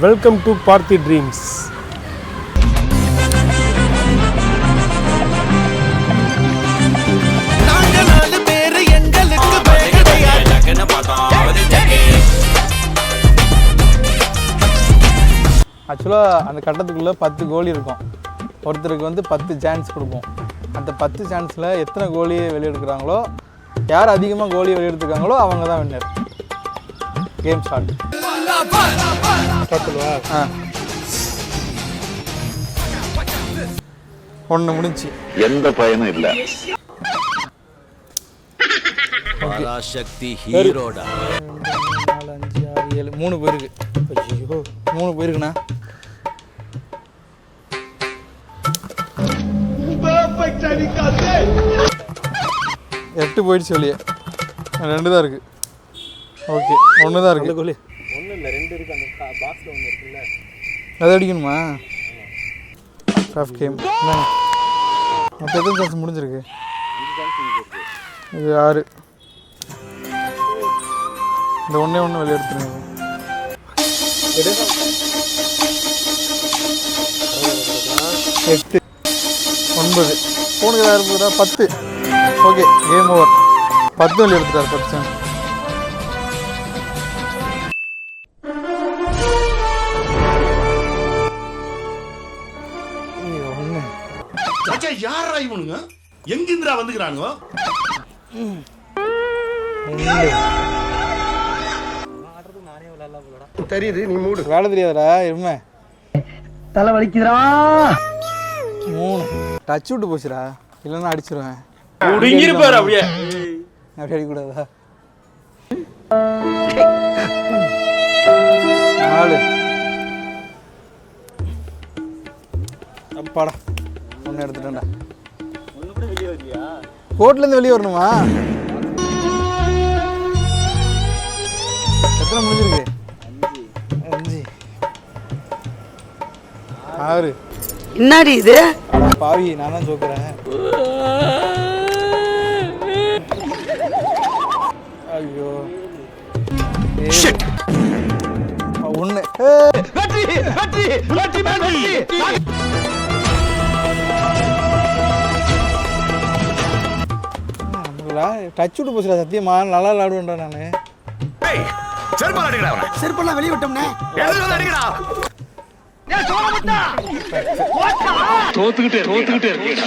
Welcome to Parthi dreams. ஆக்சுவலாக அந்த கட்டத்துக்குள்ளே 10 கோலி இருக்கும். ஒருத்தருக்கு வந்து 10 சான்ஸ் கொடுப்போம். அந்த 10 சான்ஸில் எத்தனை கோலியை வெளியெடுக்கிறாங்களோ, யார் அதிகமாக கோலியை வெளியெடுத்துருக்காங்களோ அவங்க தான் வின்னர். Game start. ஒன்று முடிஞ்சு எந்த பயனும் இல்லை. பராசக்தி ஹீரோடா. 4 5 6 7 3 போயிருக்கு. ஐயோ 3 போயிருக்குண்ணா. எட்டு போயிடுச்சு வெளியே. 2 தான் இருக்கு. ஓகே 1 தான் இருக்கு. ஒன்றும் இல்லை, 2 இருக்கு. அந்த பாக்ஸில் 1 இருக்குல்ல, அதை அடிக்கணுமா? Tough game. மொத்தம் எத்தனை சான்ஸ் முடிஞ்சிருக்கு? 5 சான்ஸ் முடிஞ்சிருக்கு. இது 6. இந்த ஒன்றே ஒன்று வெளியே எடுத்துருங்க. 8 9 ஃபோனுக்கு ஏதாவது இருக்குதா? 10. Okay game over. 10 வெளியே எடுத்துட்டார். 10 சான்ஸ். யாரா இவனுங்க? எங்கிந்திரா வந்துக்கிறானுங்க? தெரியுது, நீ மூடு. வேலை தெரியாதடா எருமை. தலை வலிக்குதுடா. 3 டச் விட்டு போச்சுடா. இல்லைன்னா அடிச்சிருவேன். முடிங்கிருப்பாரு அப்படியே. அப்படி அடிக்கூடாதா? 4 அப்பாடா 1 எடுத்துட்டேன்டா. கோர்ட்லேருந்து வெளியே வரணுமா? எத்தனை முடிஞ்சிருக்கு? 5 6. என்னடி இது? பாவி நான் தான் ஜோக்குறேன். ஐயோ 1. டச் விட்டு போச்சுடா. சத்தியமா நல்லா விளாடுவேன்டா நான். செருப்பெல்லாம் வெளியே விட்டோம்னே. தோத்துக்கிட்டே இருக்கீங்க.